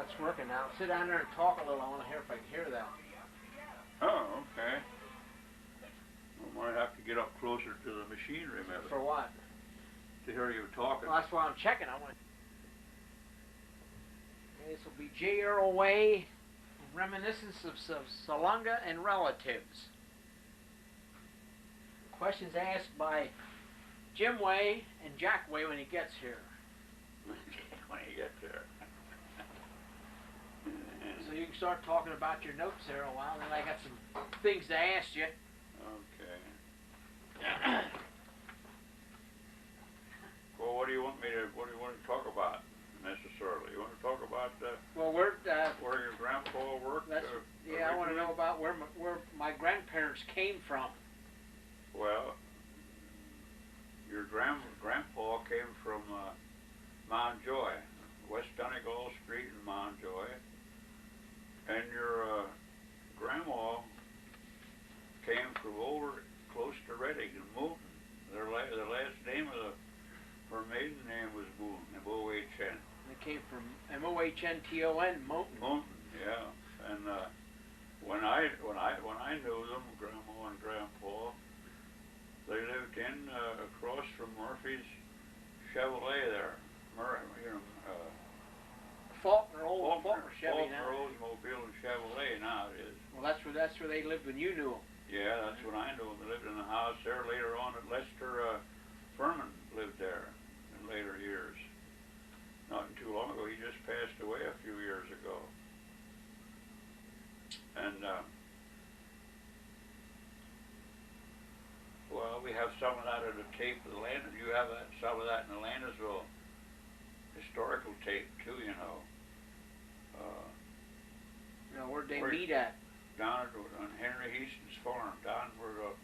It's working now. Sit down there and talk a little. I want to hear if I can hear that. Oh, okay. I might have to get up closer to the machinery, maybe. For what? To hear you talking. Well, that's why I'm checking. I want. Okay, this will be J. Earl Way, Reminiscence of Salunga and Relatives. Questions asked by Jim Way and Jack Way when he gets here. When he gets there. So you can start talking about your notes there a while, and then I got some things to ask you. Okay. Well, what do you want to talk about necessarily? You want to talk about well, where your grandpa worked? Yeah, I want to know about where my grandparents came from. Well, your grandpa came from Mountjoy, West Donegal Street in Mountjoy, and your grandma came from over close to Reading in Moulton. The last name of her maiden name was Moulton, M-O-H-N. They came from M-O-H-N-T-O-N, Moulton. Moulton, yeah. And when I knew them, Grandma and Grandpa, they lived in across from Murphy's Chevrolet there. Faulkner Chevy now. Faulkner Oldsmobile and Chevrolet now it is. Well, that's where they lived when you knew them. Yeah, that's when I knew them. They lived in the house there. Later on, Lester Furman lived there in later years. Not too long ago. He just passed away a few years ago. And well, we have some of that in the tape of the land. You have some of that in the Landisville historical tape too, you know. Where'd they meet at? Down on Henry Heaston's farm, down where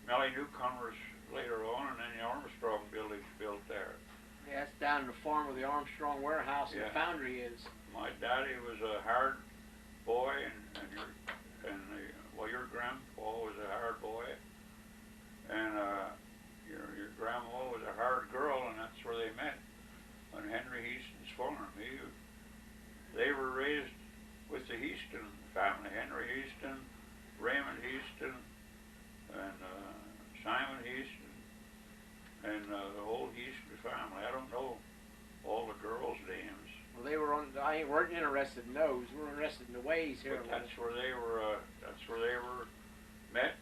Melly Newcomers later on, and then the Armstrong building's built there. Yeah, that's down in the farm where the Armstrong warehouse and the foundry is. My daddy was a hard boy, your grandpa was a hard boy, and your grandma was a hard girl, and that's where they met, on Henry Heaston's farm. They were raised with the Heaston family, Henry Heaston, Raymond Heaston, and Simon Heaston, and the whole Heaston family. I don't know all the girls' names. Well, I weren't interested in those. We're interested in the ways here. But that's where they were. That's where they were met.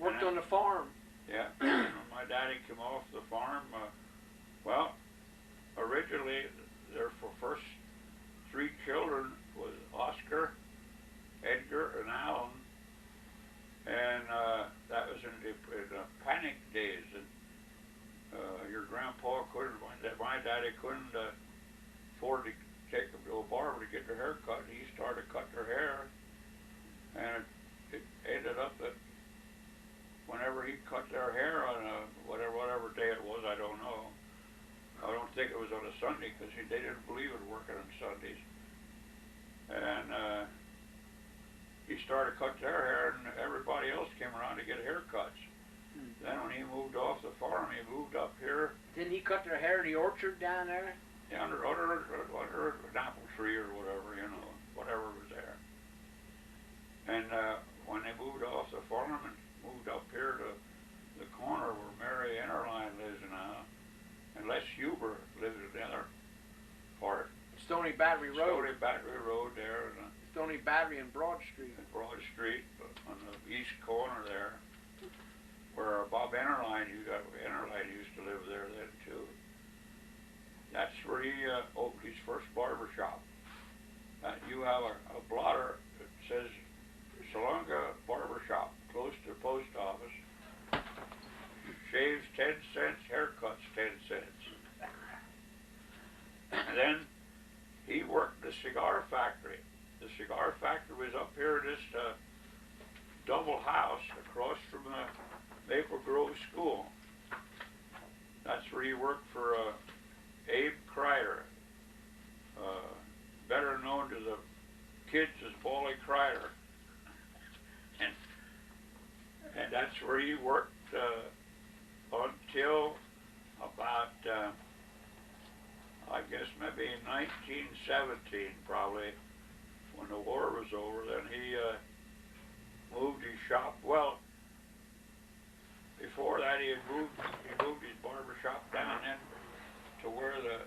Worked on the farm. Yeah. When my daddy came off the farm, well, originally their first three children was Oscar, Edgar, and Alan, and that was in the panic days. And your grandpa couldn't. My daddy couldn't afford to take them to a barber to get their hair cut. He started cutting their hair, and it ended up that whenever he cut their hair on whatever day it was, I don't know. I don't think it was on a Sunday because they didn't believe in working on Sundays. And he started cutting their hair, and everybody else came around to get haircuts. Then when he moved off the farm, he moved up here. Didn't he cut their hair in the orchard down there? Yeah, under an apple tree or whatever, whatever was there. And when they moved off the farm and moved up here to the corner where Mary Enterline lives now, and Les Huber lives in the other part. Stony Battery Road. Stony Battery Road there. And Stony Battery and Broad Street. Broad Street, on the east corner there, where Bob Enterline used to live there then too. That's where he opened his first barber shop. You have a blotter that says Salunga Barber Shop, close to the post office. Shaves 10 cents, haircuts 10 cents. And then he worked the cigar factory. The cigar factory was up here in this double house across from Maple Grove School. That's where he worked for Abe Kreider, better known to the kids as Bally Kreider. And that's where he worked until about, I guess maybe 1917 probably, when the war was over. Then he moved his shop. Well, before that he moved his barber shop down in to where the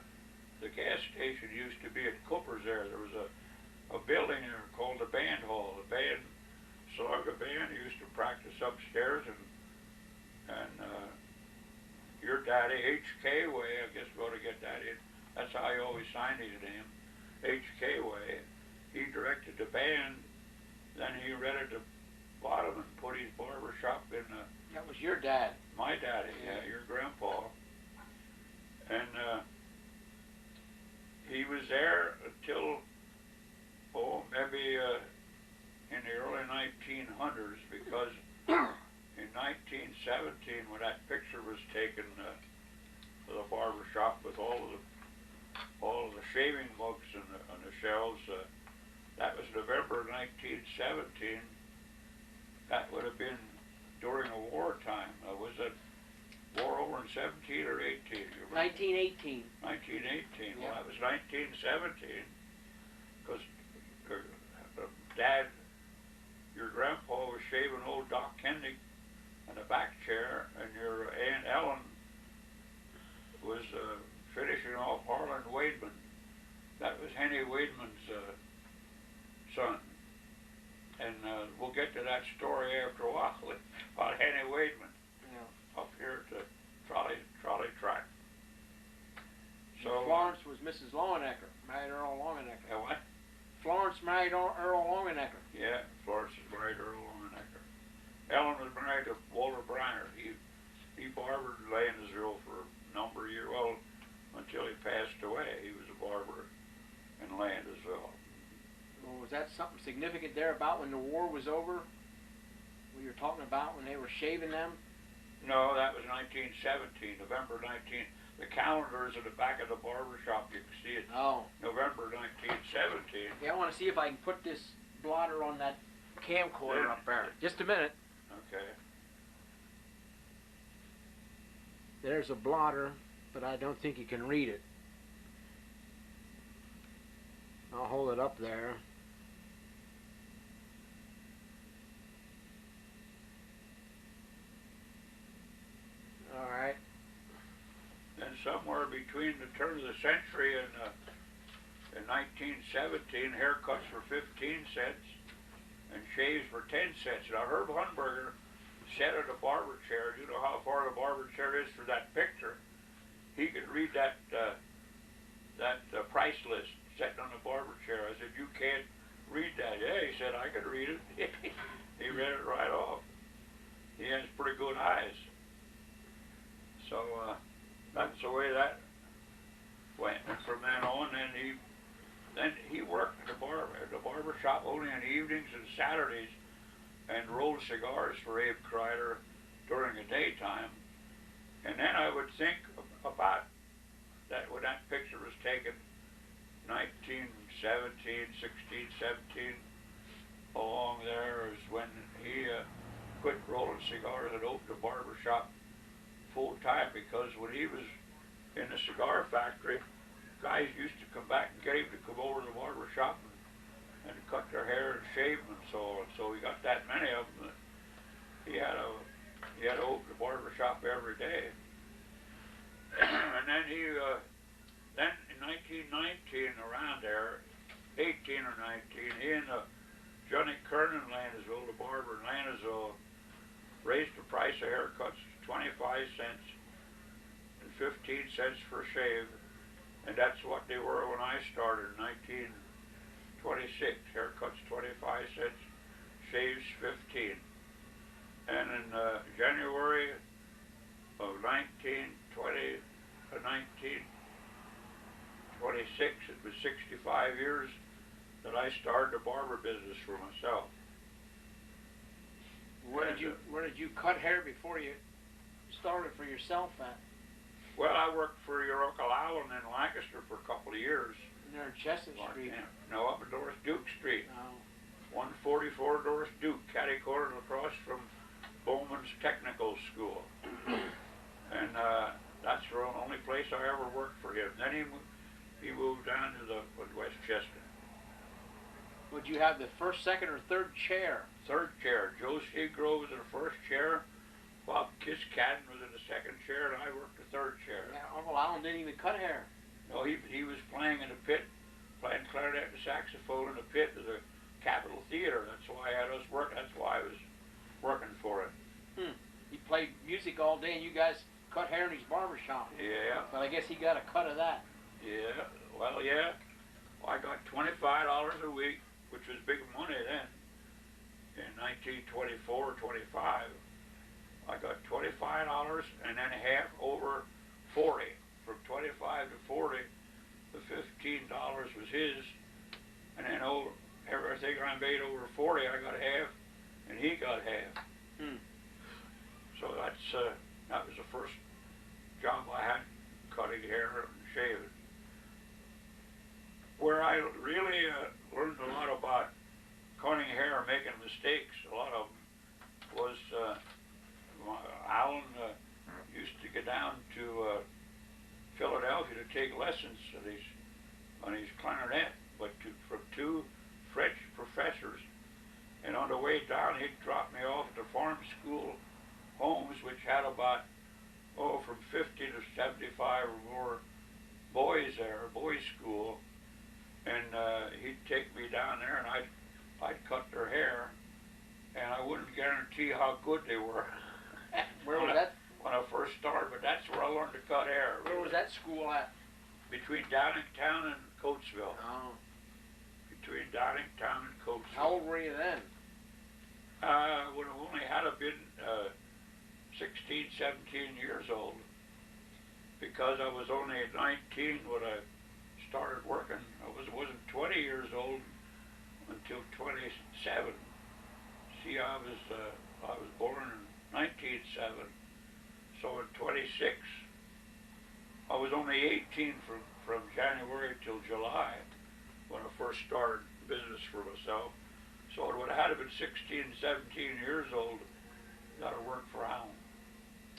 gas station used to be at Cooper's there. There was a building there called the Band Hall. The band, Salonga Band, used to practice upstairs, and your daddy, H.K. Way, I guess we ought to get that in. That's how he always signed his name, H.K. Way. He directed the band, then he rented the bottom and put his barber shop in the... That was your dad. My daddy, yeah, your grandpa. And he was there until, maybe in the early 1900s, because in 1917, when that picture was taken for the barber shop with all of the shaving mugs on the shelves, that was November 1917. That would have been during a wartime. Was it war over in 17 or 18? 1918. 1918. Yeah. Well, that was 1917, because Dad, your grandpa, was shaving old Doc Kendick in the back chair, and your Aunt Ellen was finishing off Harlan Wademan. That was Henny Wademan's son. And we'll get to that story after a while about Henny Wademan, up here at the trolley track. So Florence was Mrs. Longenecker, married Earl Longenecker. What? Florence married Earl Longenecker. Yeah, Florence was married to Earl Longenecker. Ellen was married to Walter Briner. He barbered in Landisville for a number of years, well, until he passed away. He was a barber in Landisville. Well, was that something significant there about when the war was over? What you're talking about when they were shaving them? No, that was 1917, November 19. The calendar is in the back of the barber shop. You can see it. Oh. November 1917. Yeah, I want to see if I can put this blotter on that camcorder up there. Just a minute. Okay. There's a blotter, but I don't think you can read it. I'll hold it up there. All right. Then somewhere between the turn of the century and in 1917, haircuts were 15 cents and shaves were 10 cents. Now Herb Hunberger sat at a barber chair. You know how far the barber chair is for that picture. He could read that price list sitting on the barber chair. I said, "You can't read that." "Yeah," he said, "I could read it." He read it right off. He has pretty good eyes. So that's the way that went. And from then on, then he worked at the barber shop only on evenings and Saturdays, and rolled cigars for Abe Kreider during the daytime. And then I would think about that when that picture was taken, 1917, 16, 17, along there is when he quit rolling cigars and opened a barber shop full time, because when he was in the cigar factory, guys used to come back and get him to come over to the barber shop and cut their hair and shave them and so on. So we got that many of them that he had to open the barber shop every day. And then then in 1919, around there, 18 or 19, he and Johnny Kernan in Landisville, the barber in Landisville, raised the price of haircuts to 25 cents and 15 cents per shave, and that's what they were when I started in 1926. Haircuts 25 cents, shaves 15. And in January of 1926, it was 65 years that I started the barber business for myself. Where did you cut hair before you started for yourself at? Well, I worked for your Uncle Allen in Lancaster for a couple of years. Near Chestnut Street. No, up at Doris Duke Street. Oh. 144 Doris Duke, catty corner across from Bowman's Technical School. And that's the only place I ever worked for him. Then he moved down to the Westchester. Would you have the first, second, or third chair? Third chair. Joe Seagrove was in the first chair. Bob Kiskaden was in the second chair, and I worked the third chair. Yeah, Uncle Allen didn't even cut hair. No, he was playing in the pit, playing clarinet and saxophone in the pit of the Capitol Theater. That's why I had us work. That's why I was working for it. He played music all day, and you guys cut hair in his barber shop. Yeah. But I guess he got a cut of that. Yeah. Well, yeah. I got $25 a week, which was big money then. In 1924 or 25, I got $25 and then half over 40. From 25 to 40, the $15 was his, and then everything I made over 40, I got half, and he got half. So that was the first job I had, cutting hair and shaving. Where I really learned a lot about cutting hair and making mistakes, a lot of them, was Alan used to get down to Philadelphia to take lessons on his clarinet, but from two French professors. And on the way down, he'd drop me off at the farm school homes, which had about, from 50 to 75 or more boys there, boys' school. And he'd take me down there, and I'd cut their hair, and I wouldn't guarantee how good they were. Where was that? When I first started, but that's where I learned to cut hair. Where was that school at? Between Downingtown and Coatesville. Oh. Between Downingtown and Coatesville. How old were you then? Would have only had been 16, 17 years old, because I was only 19 when I started working. I wasn't 20 years old until 27. See, I was born in 1907, so in 26, I was only 18 from January till July when I first started business for myself. So it would have had to been 16, 17 years old that I worked for Alan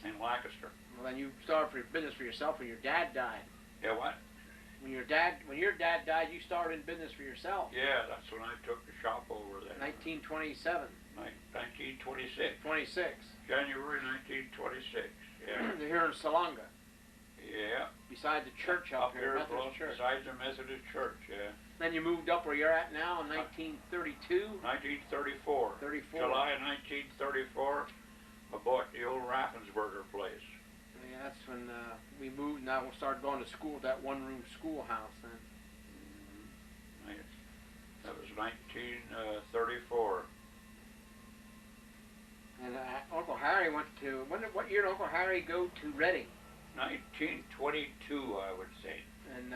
in Lancaster. Well, then you started for business for yourself when your dad died. Yeah, what? When your dad died, you started in business for yourself. Yeah, that's when I took the shop over there. 1927. 1926. 26. January 1926. Yeah. They're here in Salonga. Yeah. Beside the church up here, Methodist Church. Beside the Methodist Church, yeah. Then you moved up where you're at now in 1932? 1934. 34. July 1934, I bought the old Raffensberger place. Yeah, that's when we moved. Now we'll start going to school, that one-room schoolhouse then. That was 1934. And Uncle Harry went to, what year did Uncle Harry go to Reading? 1922, I would say. And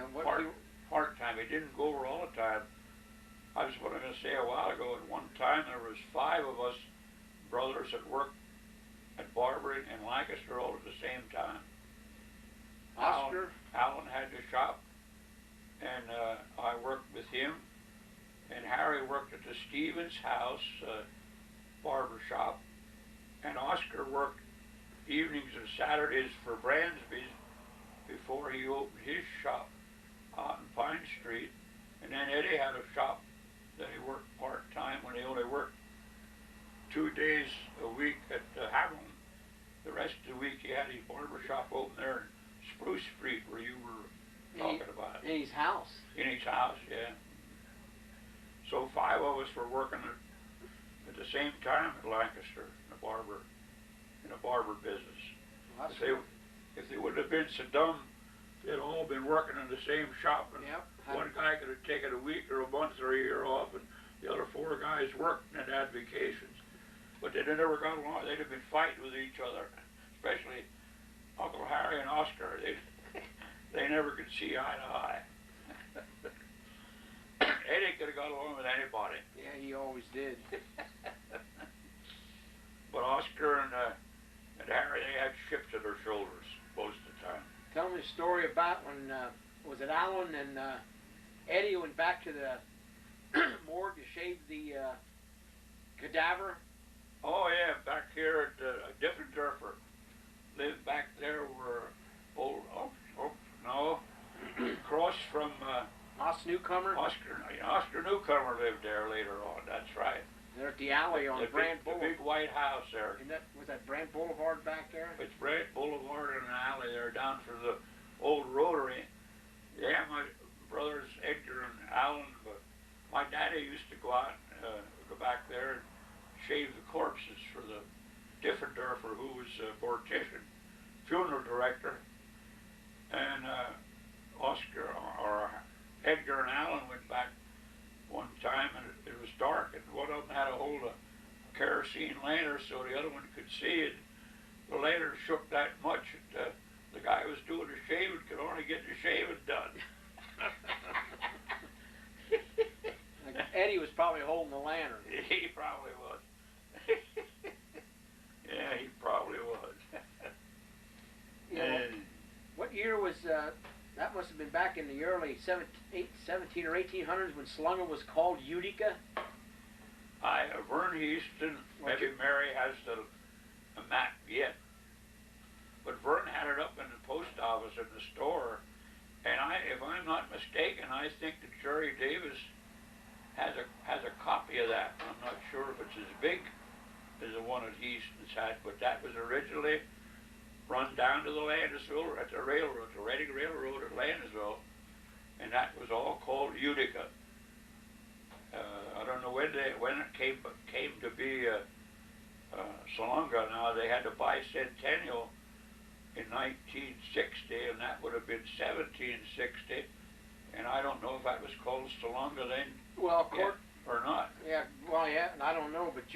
Part-time. He didn't go over all the time. I was going to say a while ago, at one time there was 5 of us brothers that worked at barbering in Lancaster all at the same time. Oscar? Alan had the shop, and I worked with him. And Harry worked at the Stevens House barber shop, and Oscar worked evenings and Saturdays for Bransby's before he opened his shop out in Pine Street. And then Eddie had a shop that he worked part-time when he only worked 2 days a week at Haviland. The rest of the week he had his barber shop open there in Spruce Street where you were talking about. In his house? In his house, yeah. So 5 of us were working at the same time at Lancaster in a barber business. Well, if they wouldn't have been so dumb, they'd all been working in the same shop, and one guy could have taken a week or a month or a year off, and the other 4 guys worked and had vacations. But they never got along. They'd have been fighting with each other, especially Uncle Harry and Oscar. They never could see eye to eye. Eddie could have got along with anybody. Yeah, he always did. But Oscar and Harry, they had ships at their shoulders most of the time. Tell me a story about when, was it Alan and Eddie went back to the morgue to shave the cadaver? Oh yeah, back here at a different Durfer. Lived back there where across from Newcomer? Oscar Newcomer lived there later on, that's right. They're at the alley on Brant Boulevard. The big white house there. Was that Brant Boulevard back there? It's Brant Boulevard and an alley there down for the old Rotary. Yeah, my brothers Edgar and Alan, but my daddy used to go out, go back there and shave the corpses for the Diffendorfer, who was a mortician, funeral director. And Oscar or Edgar and Alan went back one time, and it was dark, and one of them had a hold of a kerosene lantern so the other one could see it. The lantern shook that much that the guy who was doing the shaving could only get the shaving done. Like Eddie was probably holding the lantern. He probably was. Yeah, he probably was. You know, what year was that? Must have been back in the early 17 or 1800s when Salunga was called Utica. Vern Houston, maybe Mary has the map yet, but Vern had it up in the post office in the store, and if I'm not mistaken, I think that Jerry Davis has a copy of that. I'm not sure if it's as big as the one that Houston's had, but that was originally run down to the Landisville at the railroad, the Reading Railroad at Landisville, and that was all called Utica. I don't know when it came to be Salunga. Now they had to buy Centennial in 1960, and that would have been 1760, and I don't know if that was called Salunga then. Well, of course, or not. Yeah, well, yeah, and I don't know, but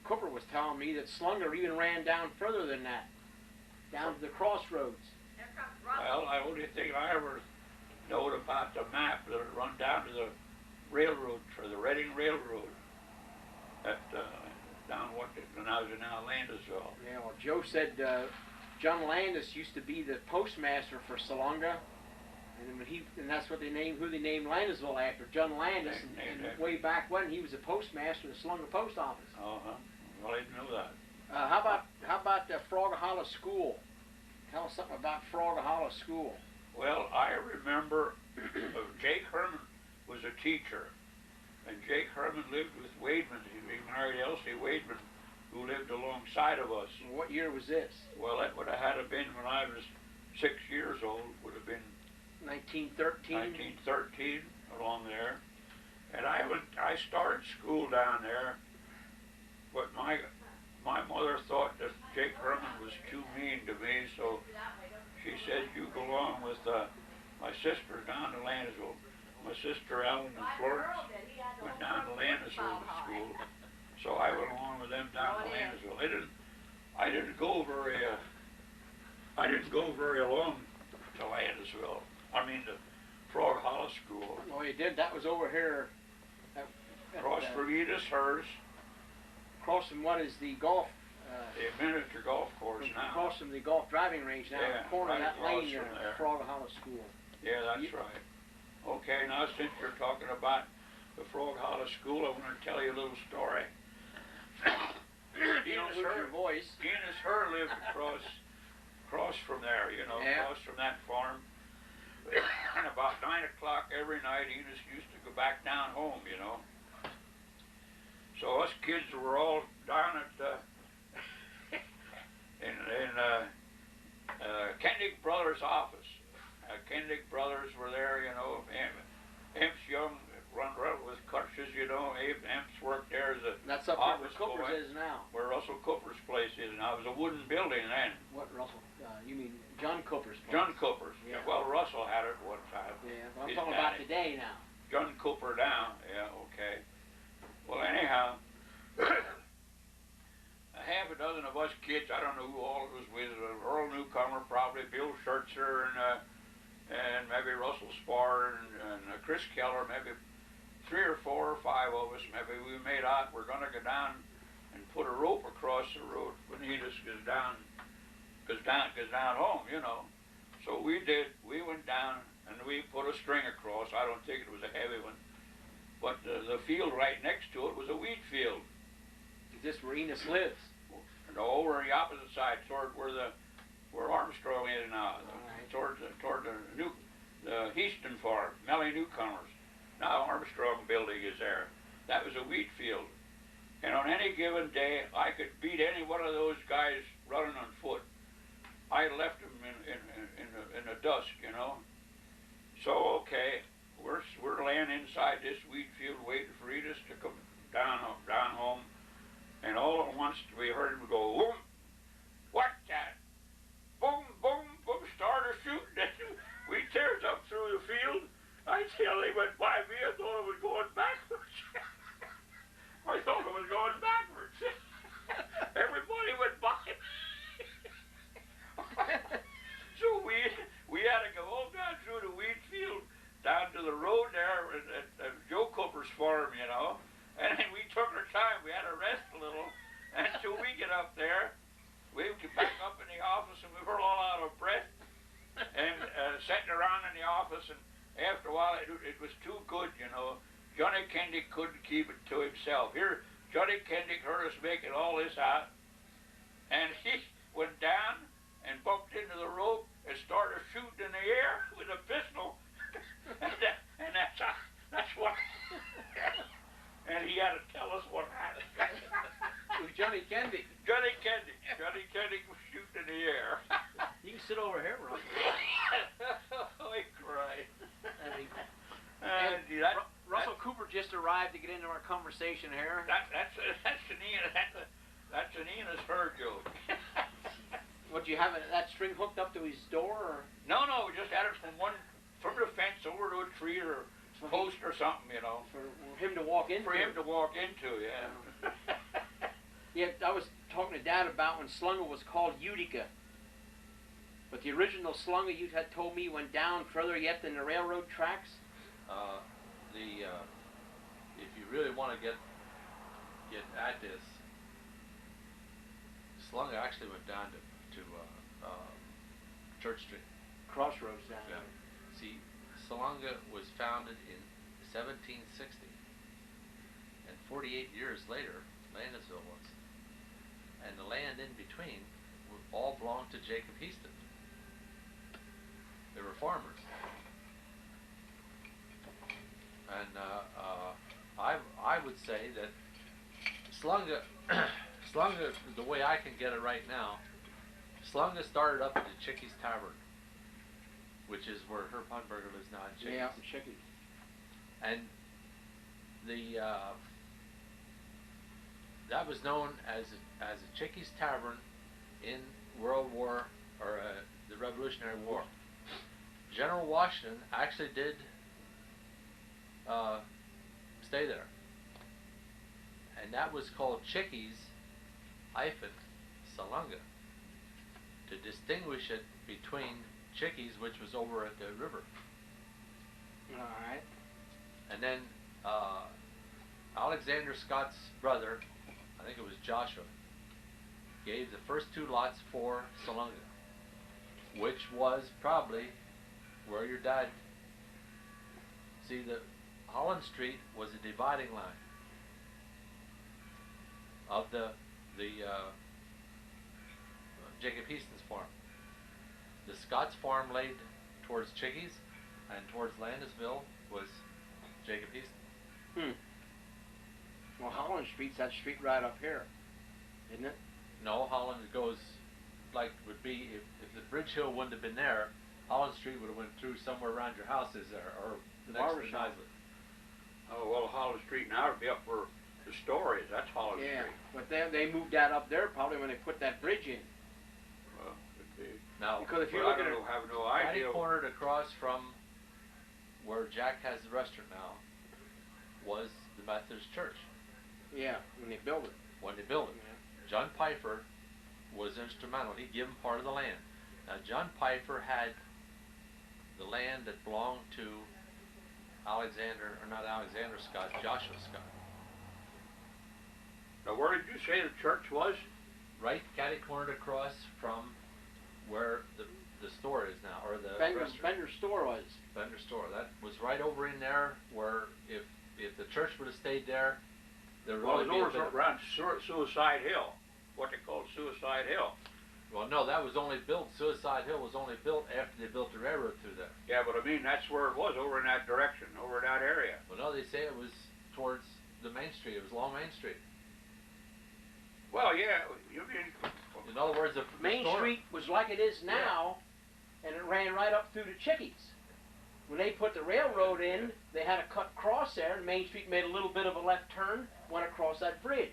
Cooper was telling me that Salunga even ran down further than that, down to the crossroads. Well, the only thing I ever knowed about the map that it run down to the railroad, for the Reading Railroad, at down what now is now Landisville. Yeah, well, Joe said John Landis used to be the postmaster for Salunga, and that's what they named Landisville after, John Landis, and way back when he was a postmaster in the Salunga post office. Uh-huh. Well, I didn't know that. How about the Frogahalla School? Tell us something about Frogahalla School. Well, I remember Jake Herman was a teacher, and Jake Herman lived with Wademan. He married Elsie Wademan, who lived alongside of us. What year was this? Well, that would have had to been when I was 6 years old. Would have been 1913. 1913, along there. And I started school down there, but my mother thought that Jake Herman was too mean to me, so she said, "You go along with my sister down to Landisville." My sister Ellen and Florence went down to Landisville to school, so I went along with them down to Landisville. I didn't go very long to Landisville. I mean, to Frogahalla School. Oh, you did? That was over here. Across from Edith's hers. Across from what is the golf? The miniature golf course now. Across from the golf driving range now. Yeah, the corner right of that lane there. Frogahalla School. Yeah, that's right. Okay, now since you're talking about the Frogahalla School, I want to tell you a little story. Don't lose your voice. Enos Her lived across from there, across from that farm. And about 9 o'clock every night, Enos used to go back down home, So us kids were all down at in Kendick Brothers' office. Kendick Brothers were there, Emp's young, run with crutches, Emp's worked there as a That's up office where Cooper's boy, is now. where Russell Cooper's place is now. It was a wooden building then. What Russell? You mean John Cooper's place? John Cooper's. Yeah. Well, Russell had it one time. Yeah, but I'm His talking daddy. about today now. John Cooper down. Yeah, okay. Well, anyhow, a half a dozen of us kids, I don't know who all it was with, Earl Newcomer, probably Bill Schertzer, and maybe Russell Spar and Chris Keller, maybe 3 or 4 or 5 of us, maybe we made out we're going to go down and put a rope across the road when he just goes down home, So we did. We went down and we put a string across. I don't think it was a heavy one, but the field right next to it was a wheat field. Is this where Enos lives? And over on the opposite side, toward where Armstrong is now, toward the Houston farm, Melly Newcomers. a wheat field. And on any given day, I could beat any one of those guys running on foot. I left them in the dusk, you know. So, okay, we're laying inside this wheat field waiting for Edith to come down home. And all at once, we heard him go, boom, what that? Boom, boom, boom, started shooting. We tears up through the field. I tell they went by me, I thought I was going backwards. I thought I was going backwards. Everybody went by me. So we had to go all down through the wheat field, down to the road there at Joe Cooper's farm, you know. And then we took our time. We had to rest a little. And so we get up there. We get back up in the office, and we were all out of breath. And sitting around in the office, and after a while, it was too good, you know. Johnny Kendick couldn't keep it to himself. Here, Johnny Kendick heard us making all this out, and he went down and bumped into the rope and started shooting in the air with a pistol. and that's what. And he had to tell us what happened. It was Johnny Kendick. Johnny Kendick. Johnny Kendick was shooting in the air. You can sit over here, Russell. I cried. Russell Cooper just arrived to get into our conversation here. That's an Enos herd joke. What, do you have that string hooked up to his door? Or? No, we just had it from the fence over to a tree or post or something, you know. For him to walk into. For him to walk into, yeah. Yeah, I was talking to Dad about when Slunga was called Utica. But the original Slunga you had told me went down further yet than the railroad tracks. If you really want to get at this, Slunga actually went down to Church Street. Crossroads down Yeah. there. See, Slunga was founded in 1760, and 48 years later, Landisville was. And the land in between all belonged to Jacob Heaston. They were farmers. And I would say that Slunga, the way I can get it right now, Slunga started up at the Chickies Tavern, which is where Herb Hunberger lives now in Chickies. Yeah, Chickies. And that was known as a Chickies Tavern in World War, or the Revolutionary War. General Washington actually did stay there. And that was called Chickies hyphen Salunga, to distinguish it between Chickies, which was over at the river. Alright. And then Alexander Scott's brother, I think it was Joshua, gave the first two lots for Salunga, which was probably where your dad. See, the Holland Street was a dividing line of the Jacob Heaston's farm. The Scott's farm laid towards Chickies, and towards Landisville was Jacob Heaston. Well, Holland Street's that street right up here, isn't it? No, Holland goes like would be if the Bridge Hill wouldn't have been there, Holland Street would have went through somewhere around your houses there, or next to Nisley. Oh, well, Holland Street now would be up where the store is. That's Holland Yeah, Street. but they moved that up there probably when they put that bridge in. Well, could be. Now, Because if you Well, look at it, I have no idea. cornered across from where Jack has the restaurant now was the Methodist Church yeah, when they built it. when they built it. Yeah. John Pfeiffer was instrumental. He gave him part of the land. Now, John Pfeiffer had the land that belonged to Joshua Scott. Now, where did you say the church was? Right catty-cornered across from where the store is now, or the Bender's restaurant. store was. Bender store. That was right over in there where if the church would have stayed there, there would Well, only it be a was bit around Suicide Hill, what they called Suicide Hill. Well, no, that was only built, Suicide Hill was only built after they built the railroad through there. Yeah, but I mean, that's where it was, over in that direction, over in that area. Well, no, they say it was towards the main street. It was along Main Street. Well, yeah, you mean... In other words, the Main Street was like it is now, and it ran right up through the Chickies. When they put the railroad in, they had to cut across there, and Main Street made a little bit of a left turn, went across that bridge.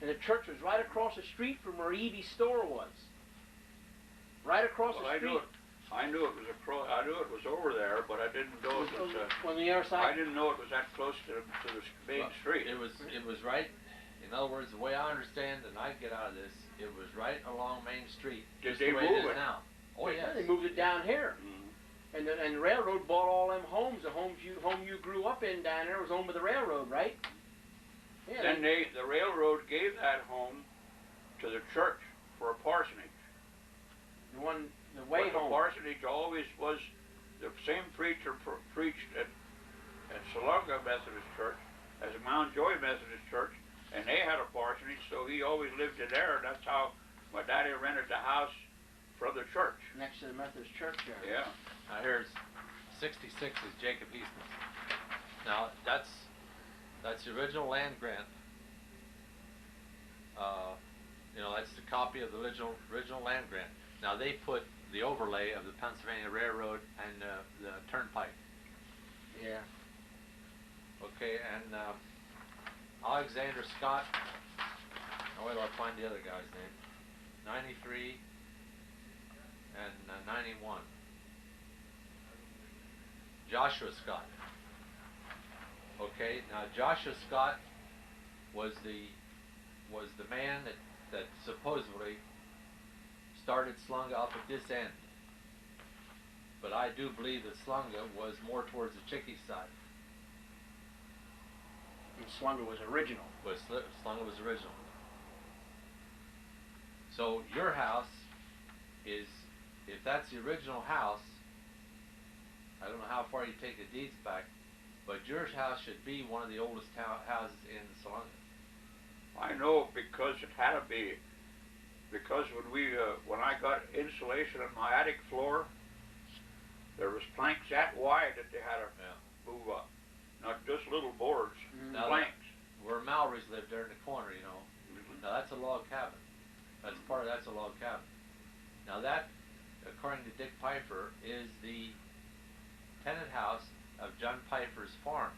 And the church was right across the street from where Evie's store was. Right across the street. I knew it was I knew it was over there, but I didn't know it was. On the other side. I didn't know it was that close to the main street. It was right. In other words, the way I understand and I get out of this, it was right along Main Street. Did just they the way move it is it? now. Oh yes. They moved it down here. Mm-hmm. And the railroad bought all them homes. The home you grew up in down there was owned by the railroad, right? Yeah. Then the railroad gave that home to the church for a parsonage. The way but home. The parsonage always was the same preacher preached at Salunga Methodist Church as a Mount Joy Methodist Church, and they had a parsonage, so he always lived in there, and that's how my daddy rented the house from the church. Next to the Methodist church there. Yeah. Now here's 66 is Jacob Easton's. Now that's the original land grant. That's the copy of the original land grant. Now they put the overlay of the Pennsylvania Railroad and the Turnpike. Yeah. Okay, and Alexander Scott. Oh, wait till I find the other guy's name. 93 and 91. Joshua Scott. Okay, now Joshua Scott was the man that supposedly started Slunga up at this end. But I do believe that Slunga was more towards the Chickie side. And Slunga was original. Slunga was original. So your house is, if that's the original house, I don't know how far you take the deeds back, but your house should be one of the oldest houses in Salunga. I know because it had to be. Because when I got insulation on my attic floor, there was planks that wide that they had to move up. Not just little boards, planks. Where Mallory's lived there in the corner, Now that's a log cabin. That's a log cabin. Now that, according to Dick Pfeiffer, is the tenant house of John Pfeiffer's farm.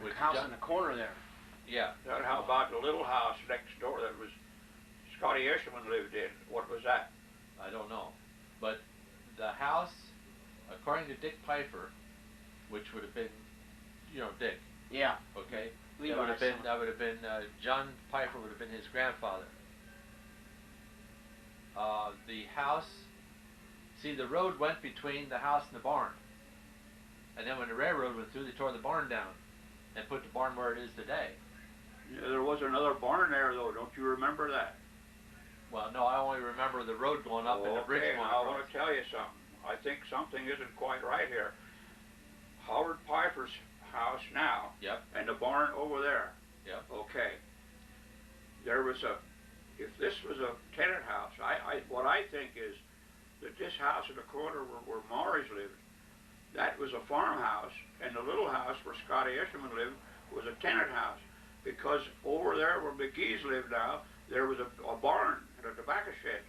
The house in the corner there. Yeah. Then how about the little house next door that was Scotty Eshelman lived in? What was that? I don't know. But the house, according to Dick Pfeiffer, which would have been, Dick. Yeah. Okay. Levi's That would have been John Pfeiffer would have been his grandfather. The house. See, the road went between the house and the barn. And then when the railroad went through, they tore the barn down and put the barn where it is today. Yeah, there was another barn there, though. Don't you remember that? Well, no, I only remember the road going up and the bridge going I across. want to tell you something. I think something isn't quite right here. Howard Pfeiffer's house now, Yep. and the barn over there. Yep. Okay. There was if this was a tenant house, what I think is that this house in the corner where Maury's lived, that was a farmhouse, and the little house where Scotty Eshelman lived was a tenant house. Because over there where McGee's lived now, there was a barn and a tobacco shed.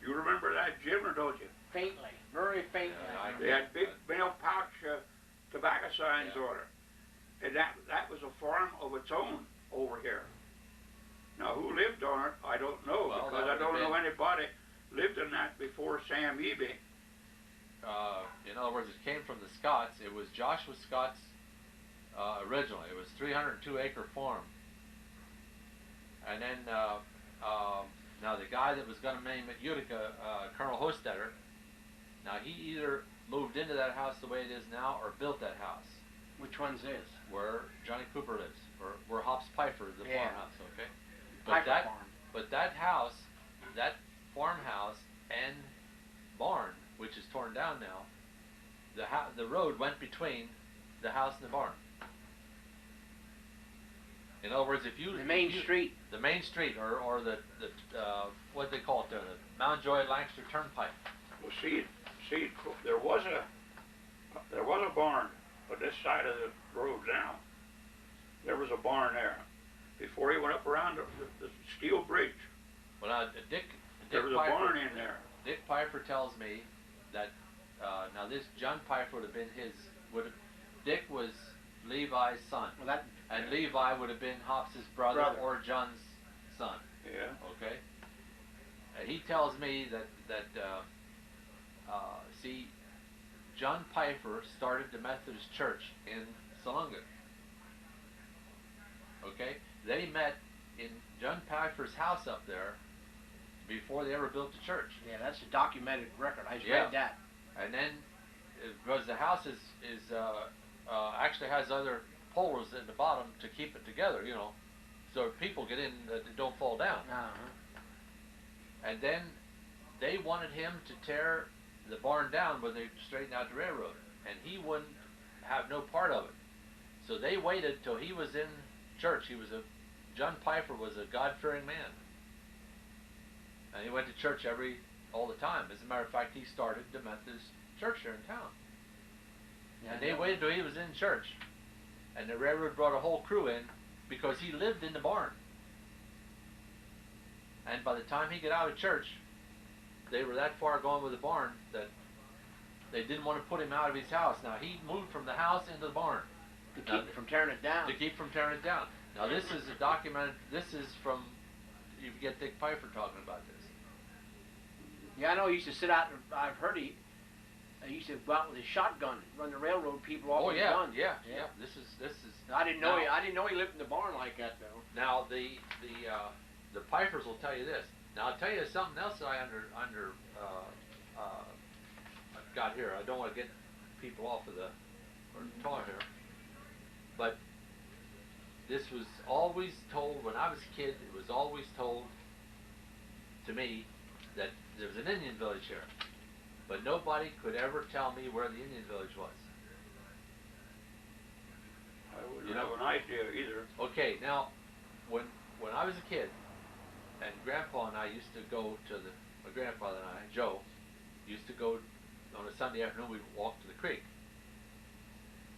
You remember that, Jim, or don't you? Faintly, very faintly. They had big mail pouch tobacco signs on it. And that was a farm of its own over here. Now, who lived on it, I don't know, because I don't know anybody lived in that before Sam Eby. In other words, it came from the Scotts. It was Joshua Scott's originally. It was 302-acre farm. And then, now the guy that was going to name it Utica, Colonel Hostetter, now he either moved into that house the way it is now or built that house. Which one's this? Where Johnny Cooper lives, or where Hops Pfeiffer is the farmhouse, okay? But that house, that farmhouse and barn, which is torn down now, the road went between the house and the barn. In other words, if you the main street, or the what they call it there, the Mountjoy Lancaster Turnpike. Well, see, there was a barn on this side of the road now, there was a barn there. Before he went up around the steel bridge, Well, Dick there was a Piper, barn in there. Dick Piper tells me that now this John Piper would have been Dick was Levi's son, Well, and Levi would have been Hops's brother or John's son. Yeah. Okay. He tells me that see, John Piper started the Methodist Church in Salunga. Okay, they met in John Piper's house up there before they ever built the church. Yeah, that's a documented record. I just Yeah. read that. And then, because the house is actually has other poles in the bottom to keep it together, you know, so if people get in, they don't fall down. And then they wanted him to tear the barn down when they straightened out the railroad, and he wouldn't have no part of it. So they waited till he was in church. John Piper was a God-fearing man, and he went to church all the time. As a matter of fact, he started the Methodist church here in town. Yeah, And they waited till he was in church, and the railroad brought a whole crew in because he lived in the barn. And by the time he got out of church, they were that far gone with the barn that they didn't want to put him out of his house. Now, he moved from the house into the barn. To keep from tearing it down. To keep from tearing it down. Now, this is a documented, this is from, you get Dick Piper talking about this. Yeah, I know he used to sit out, I've heard he used to go out with his shotgun, run the railroad people off with his gun. Yeah. This is. I didn't know he lived in the barn like that though. Now the Pipers will tell you this. Now I'll tell you something else that I've got here. I don't want to get people off of the talk here, but this was always told when I was a kid. It was always told to me that there was an Indian village here, but nobody could ever tell me where the Indian village was. I wouldn't have an idea either. Okay, now when I was a kid, and Grandpa and I used to go to my grandfather and I, Joe, used to go on a Sunday afternoon. We'd walk to the creek.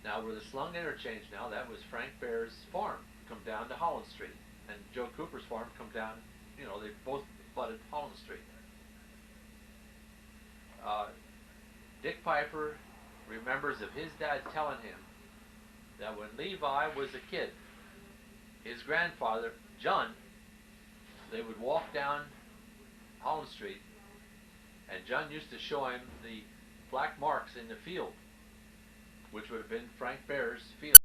Now where the Slung interchange now, that was Frank Bear's farm, come down to Holland Street, and Joe Cooper's farm come down. You know, they both butted Holland Street. Dick Piper remembers of his dad telling him that when Levi was a kid, his grandfather, John, they would walk down Holland Street, and John used to show him the black marks in the field, which would have been Frank Bear's field.